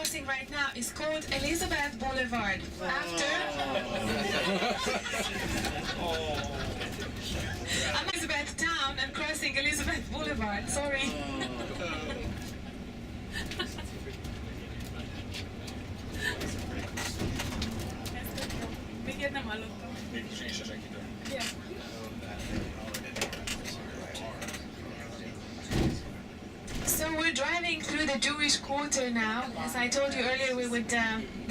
crossing right now is called Elizabeth Boulevard. After I'm Elizabeth Town and crossing Elizabeth Boulevard. Sorry. Még nem hallottam. Mégis én se senkitől. Yeah. So we're driving through the Jewish quarter now. As I told you earlier, we would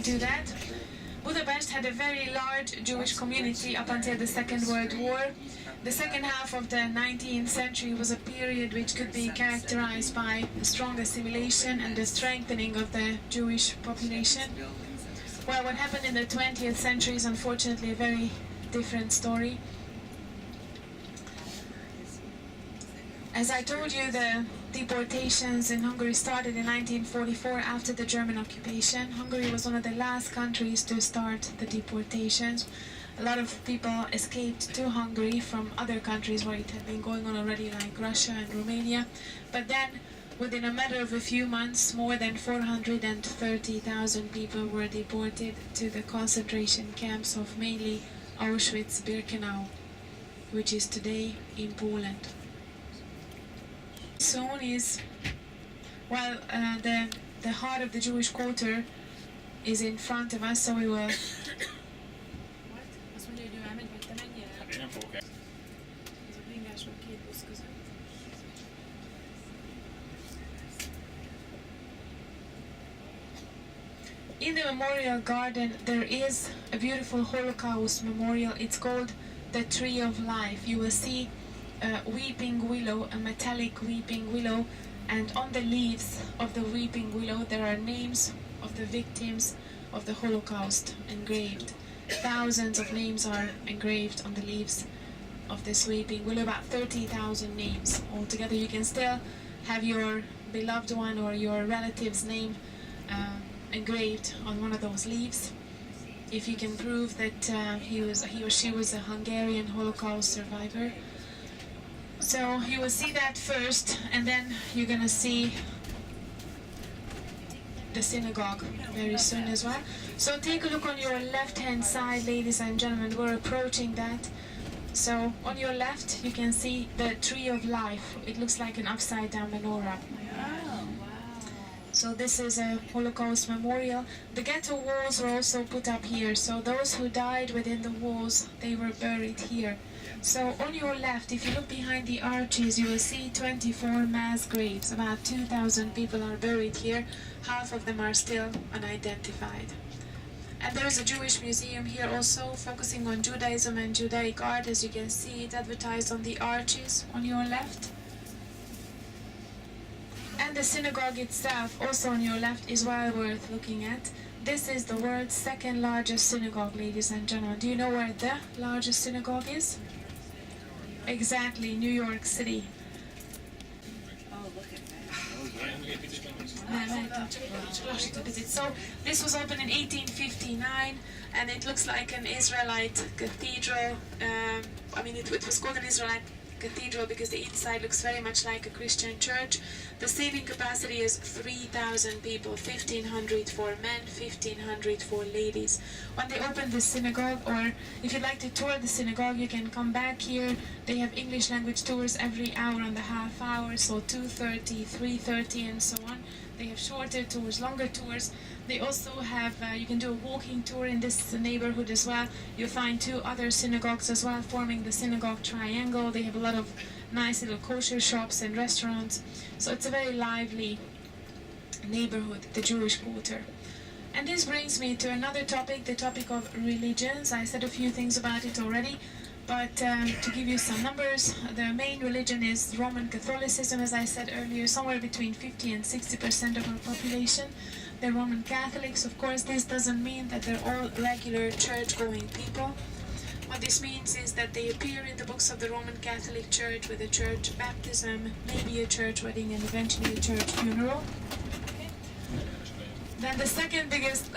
do that. Budapest had a very large Jewish community up until the Second World War. The second half of the 19th century was a period which could be characterized by a strong assimilation and the strengthening of the Jewish population. Well, what happened in the 20th century is unfortunately a very different story. As I told you, the deportations in Hungary started in 1944 after the German occupation. Hungary was one of the last countries to start the deportations. A lot of people escaped to Hungary from other countries where it had been going on already, like Russia and Romania. But then, within a matter of a few months, more than 430,000 people were deported to the concentration camps of mainly Auschwitz-Birkenau, which is today in Poland. Soon is, well, the heart of the Jewish quarter is in front of us, so we will... Én nem fogok el. In the memorial garden there is a beautiful Holocaust memorial. It's called the Tree of Life. You will see a weeping willow, a metallic weeping willow, and on the leaves of the weeping willow there are names of the victims of the Holocaust engraved. Thousands of names are engraved on the leaves of this weeping willow, about 30,000 names altogether. You can still have your beloved one or your relative's name engraved on one of those leaves if you can prove that he or she was a Hungarian Holocaust survivor. So you will see that first, and then you're gonna see the synagogue very soon as well. So take a look on your left hand side, ladies and gentlemen. We're approaching that. So on your left you can see the Tree of Life. It looks like an upside down menorah. So this is a Holocaust memorial. The ghetto walls were also put up here, so those who died within the walls, they were buried here. So on your left, if you look behind the arches, you will see 24 mass graves. About 2,000 people are buried here. Half of them are still unidentified. And there is a Jewish museum here also, focusing on Judaism and Judaic art, as you can see it advertised on the arches on your left. And the synagogue itself, also on your left, is well worth looking at. This is the world's second largest synagogue, ladies and gentlemen. Do you know where the largest synagogue is? Exactly, New York City. Oh, look at that. So this was opened in 1859, and it looks like an Israelite cathedral. I mean, it was called an Israelite cathedral because the inside looks very much like a Christian church. The seating capacity is 3,000 people, 1,500 for men, 1,500 for ladies. When they open the synagogue, or if you'd like to tour the synagogue, you can come back here. They have English language tours every hour and a half hour, so 2:30, 3:30 and so on. They have shorter tours, longer tours. They also have, you can do a walking tour in this neighborhood as well. You'll find two other synagogues as well, forming the synagogue triangle. They have a lot of nice little kosher shops and restaurants. So it's a very lively neighborhood, the Jewish quarter. And this brings me to another topic, the topic of religions. I said a few things about it already, but to give you some numbers, the main religion is Roman Catholicism, as I said earlier, somewhere between 50 and 60% of our population. They're Roman Catholics. Of course, this doesn't mean that they're all regular church-going people. What this means is that they appear in the books of the Roman Catholic Church with a church baptism, maybe a church wedding, and eventually a church funeral. Okay. Then the second biggest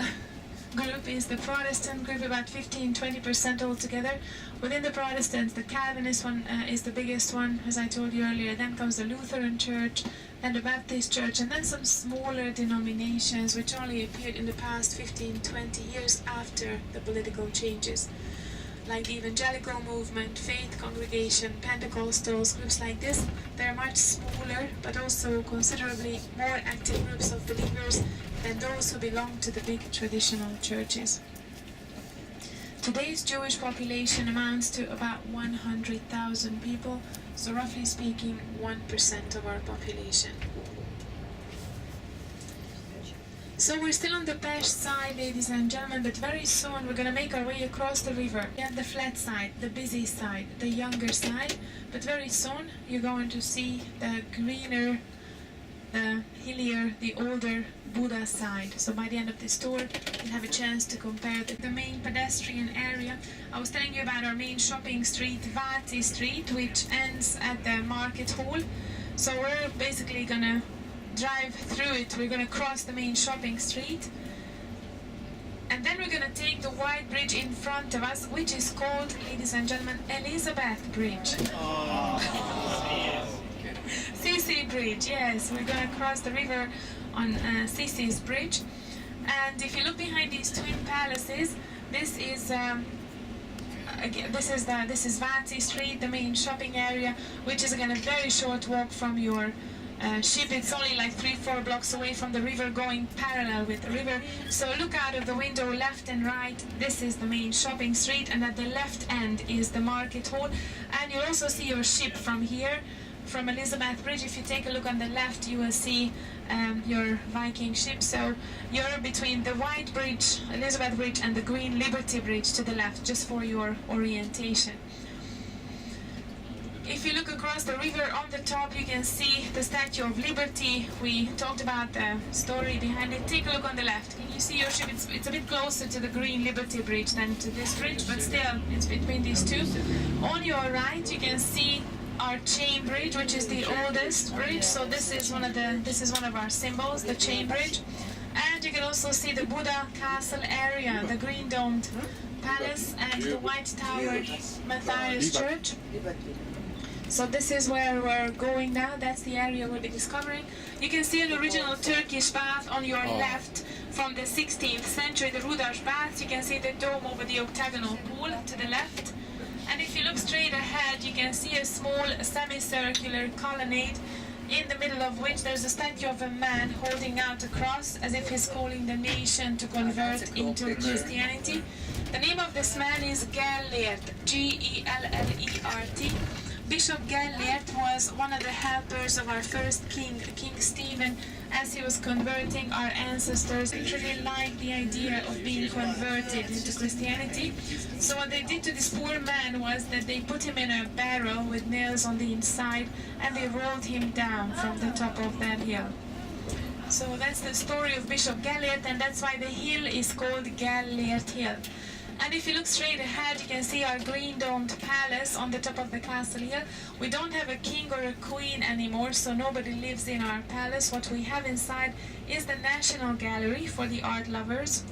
group is the Protestant group, about 15-20% altogether. Within the Protestants, the Calvinist one is the biggest one, as I told you earlier. Then comes the Lutheran Church, then the Baptist Church, and then some smaller denominations which only appeared in the past 15-20 years after the political changes, like the evangelical movement, faith congregation, Pentecostals, groups like this. They're much smaller, but also considerably more active groups of believers than those who belong to the big traditional churches. Today's Jewish population amounts to about 100,000 people, so roughly speaking 1% of our population. So we're still on the Pest side, ladies and gentlemen, but very soon we're going to make our way across the river. We have the flat side, the busy side, the younger side, but very soon you're going to see the greener, the hillier, the older Buda side. So by the end of this tour, you'll have a chance to compare the main pedestrian area. I was telling you about our main shopping street, Váci Street, which ends at the market hall. So we're basically going to drive through it. We're going to cross the main shopping street, and then we're going to take the wide bridge in front of us, which is called, ladies and gentlemen, Elizabeth Bridge. Sisi Bridge, yes, we're going to cross the river on Sisi's Bridge. And if you look behind these twin palaces, this is Váci Street, the main shopping area, which is again a very short walk from your ship. It's only like 3-4 blocks away from the river, going parallel with the river. So look out of the window left and right. This is the main shopping street, and at the left end is the market hall. And you'll also see your ship from here, from Elizabeth Bridge. If you take a look on the left, you will see your Viking ship. So you're between the white bridge, Elizabeth Bridge, and the green Liberty Bridge to the left, just for your orientation. If you look across the river on the top, you can see the Statue of Liberty. We talked about the story behind it. Take a look on the left. Can you see your ship? It's a bit closer to the green Liberty Bridge than to this bridge, but still, it's between these two. On your right, you can see our chain bridge, which is the oldest bridge. So this is one of our symbols, the chain bridge. And you can also see the Buda Castle area, the green domed palace, and the white towered Matthias Church. So this is where we're going now. That's the area we'll be discovering. You can see an original Turkish bath on your left from the 16th century, the Rudas bath. You can see the dome over the octagonal pool to the left. And if you look straight ahead, you can see a small semicircular colonnade, in the middle of which there's a statue of a man holding out a cross, as if he's calling the nation to convert into Christianity. The name of this man is Gellert, G-E-L-L-E-R-T. Bishop Gellert was one of the helpers of our first king, King Stephen, as he was converting our ancestors. They really liked the idea of being converted into Christianity. So what they did to this poor man was that they put him in a barrel with nails on the inside, and they rolled him down from the top of that hill. So that's the story of Bishop Gellert, and that's why the hill is called Gellert Hill. And if you look straight ahead, you can see our green domed palace on the top of the castle hill. We don't have a king or a queen anymore, so nobody lives in our palace. What we have inside is the National Gallery for the art lovers.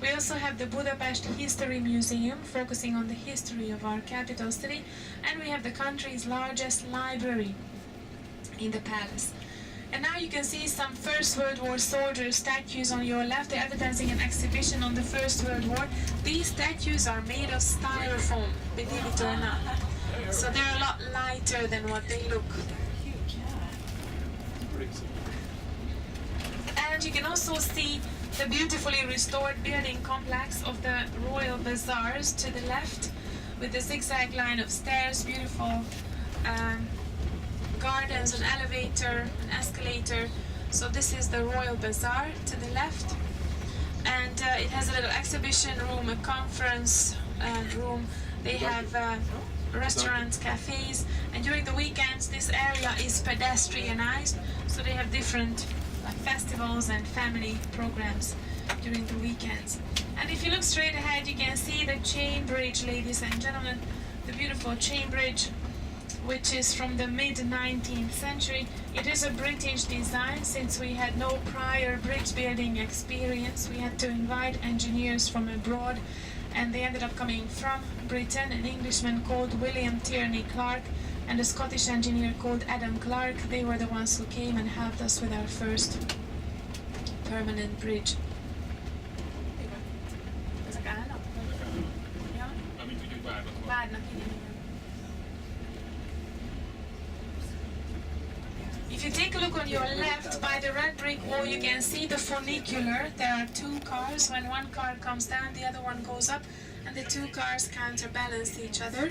We also have the Budapest History Museum, focusing on the history of our capital city. And we have the country's largest library in the palace. And now you can see some First World War soldier statues on your left. They're advertising an exhibition on the First World War. These statues are made of styrofoam, believe it or not. So they're a lot lighter than what they look. And you can also see the beautifully restored building complex of the Royal Bazaars to the left, with the zigzag line of stairs, beautiful gardens, an elevator, an escalator. So this is the Royal Bazaar to the left, and it has a little exhibition room, a conference room. They have restaurants, cafes, and during the weekends this area is pedestrianized, so they have different festivals and family programs during the weekends. And if you look straight ahead, you can see the chain bridge, ladies and gentlemen, the beautiful chain bridge, which is from the mid-19th century. It is a British design. Since we had no prior bridge building experience, we had to invite engineers from abroad, and they ended up coming from Britain, an Englishman called William Tierney Clark and a Scottish engineer called Adam Clark. They were the ones who came and helped us with our first permanent bridge. Ezek állnak? Ja? Amit tudjuk, várnak. Várnak, igen. If you take a look on your left by the red brick wall, you can see the funicular. There are two cars. When one car comes down, the other one goes up, and the two cars counterbalance each other.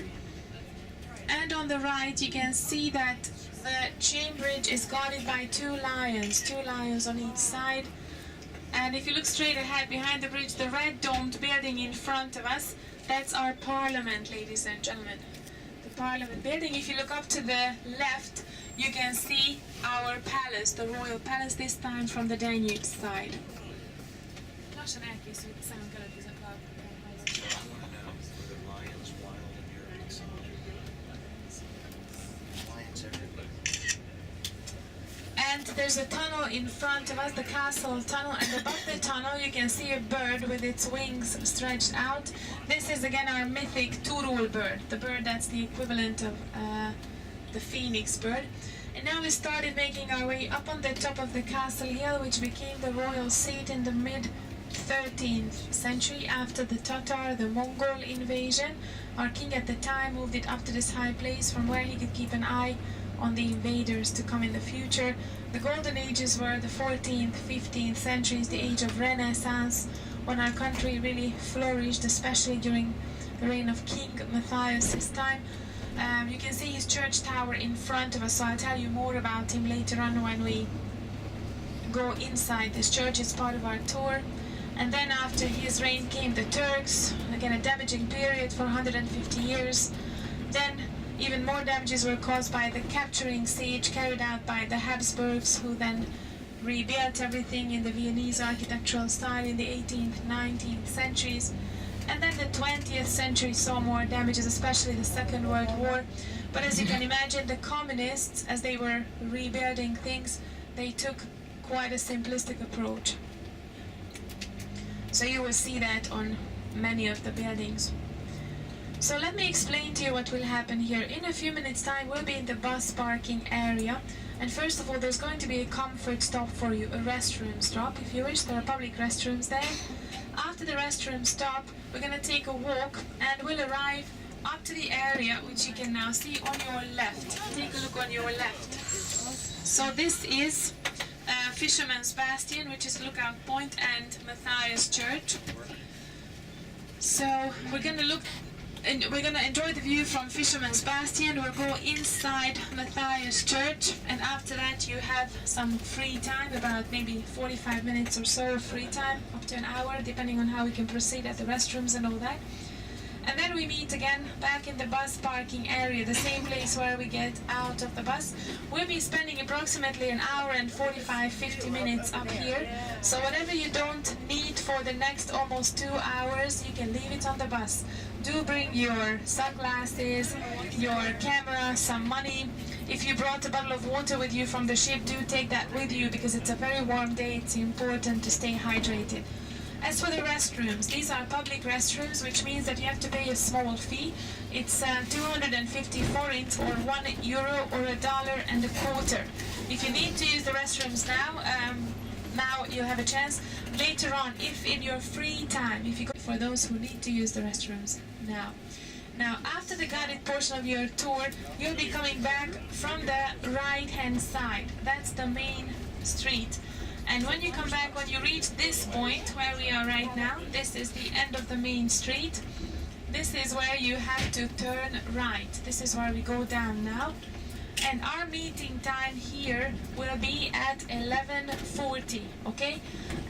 And on the right, you can see that the chain bridge is guarded by two lions on each side. And if you look straight ahead behind the bridge, the red domed building in front of us, that's our parliament, ladies and gentlemen. The parliament building. If you look up to the left, you can see our palace, the royal palace, this time from the Danube side. Lassan elkészült a szemünk előtt ez a And there's a tunnel in front of us, the castle tunnel, and above the tunnel you can see a bird with its wings stretched out. This is again our mythic Turul bird, the bird that's the equivalent of the phoenix bird. And now we started making our way up on the top of the castle hill, which became the royal seat in the mid-13th century after the Tatar, the Mongol invasion. Our king at the time moved it up to this high place from where he could keep an eye on the invaders to come in the future. The golden ages were the 14th, 15th centuries, the age of Renaissance, when our country really flourished, especially during the reign of King Matthias his time. You can see his church tower in front of us, so I'll tell you more about him later on when we go inside this church. It's part of our tour. And then after his reign came the Turks, again a damaging period for 150 years. Then even more damages were caused by the capturing siege carried out by the Habsburgs, who then rebuilt everything in the Viennese architectural style in the 18th, 19th centuries. And then the 20th century saw more damages, especially the Second World War. But as you can imagine, the communists, as they were rebuilding things, they took quite a simplistic approach. So you will see that on many of the buildings. So let me explain to you what will happen here. In a few minutes time we'll be in the bus parking area, and first of all there's going to be a comfort stop for you, a restroom stop. If you wish, there are public restrooms there. After the restroom stop we're going to take a walk and we'll arrive up to the area which you can now see on your left. Take a look on your left. So this is Fisherman's Bastion, which is Lookout Point, and Matthias Church. So we're going to look and we're going to enjoy the view from Fisherman's Bastion. We'll go inside Matthias Church, and after that you have some free time, about maybe 45 minutes or so free time, up to an hour, depending on how we can proceed at the restrooms and all that. And then we meet again back in the bus parking area, the same place where we get out of the bus. We'll be spending approximately an hour and 45-50 minutes up here. So whatever you don't need for the next almost 2 hours, you can leave it on the bus. Do bring your sunglasses, your camera, some money. If you brought a bottle of water with you from the ship, do take that with you, because it's a very warm day. It's important to stay hydrated. As for the restrooms, these are public restrooms, which means that you have to pay a small fee. It's 250 forints, or €1 or $1.25. If you need to use the restrooms now you'll have a chance. Later on, if in your free time, if you go, for those who need to use the restrooms now. Now, after the guided portion of your tour, you'll be coming back from the right-hand side. That's the main street. And when you come back, when you reach this point where we are right now, this is the end of the main street. This is where you have to turn right. This is where we go down now. And our meeting time here will be at 11:40, okay?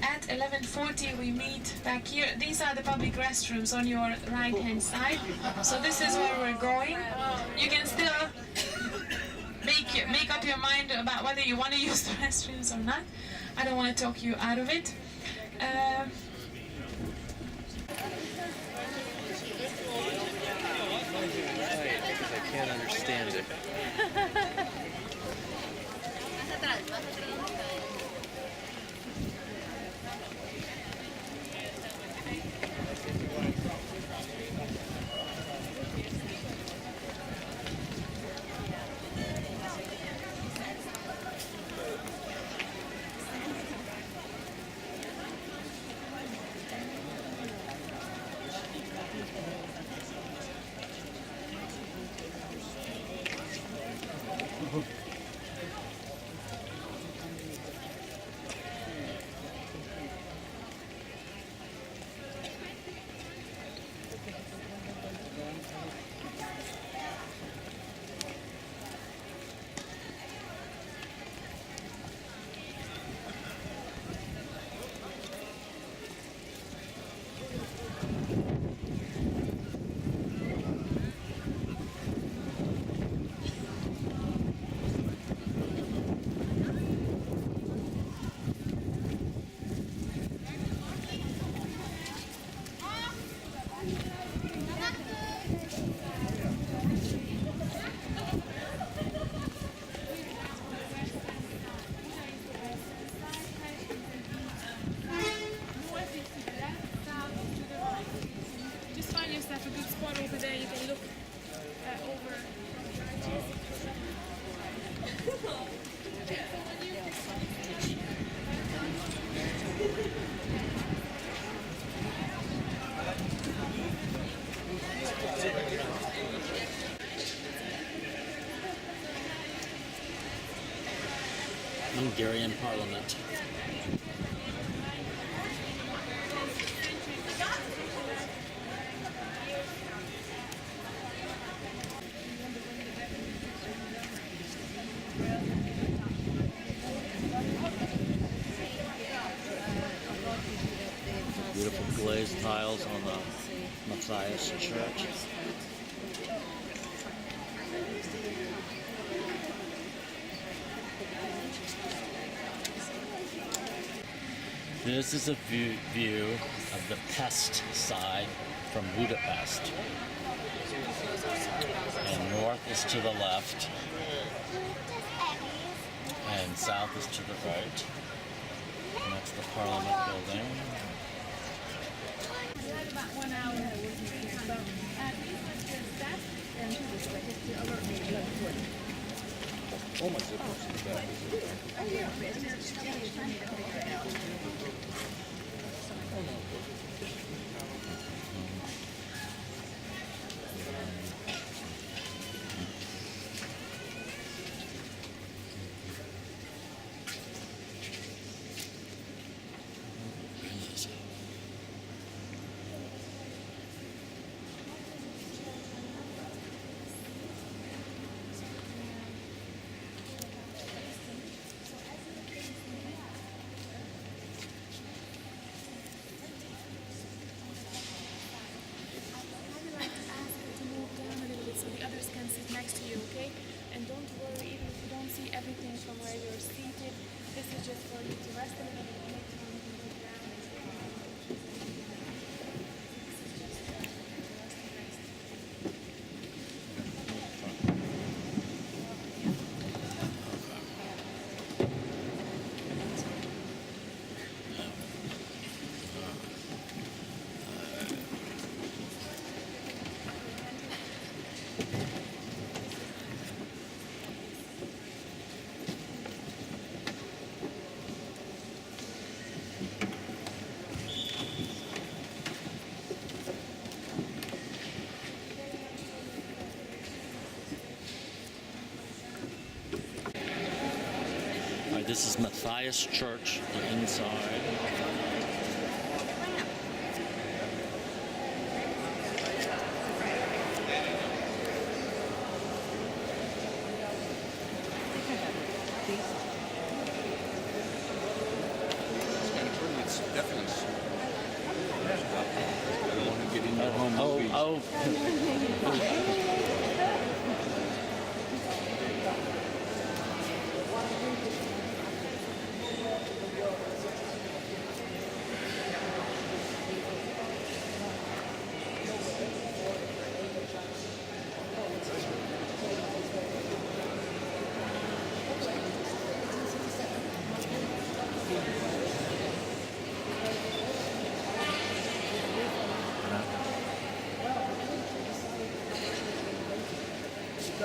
At 11:40 we meet back here. These are the public restrooms on your right-hand side. So this is where we're going. You can still make up your mind about whether you want to use the restrooms or not. I don't want to talk you out of it. can't understand it. Just find yourself a good spot over there. You can look over. Hungarian Parliament. Beautiful glazed tiles on the Matthias Church. This is a view of the Pest side from Budapest. And north is to the left, and south is to the right. And that's the Parliament building. About 1 hour. Oh my goodness. So the others can sit next to you, okay? And don't worry, even if you don't see everything from where you're seated, this is just for you to rest a little bit, make time you can look down and see. This is just for rest and rest. This is Matthias Church, the inside. It's definitely. I don't want to get in your home movies. Oh.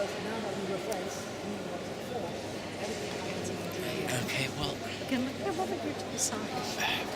Okay, well, Can we come over here to the side?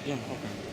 yeah, okay.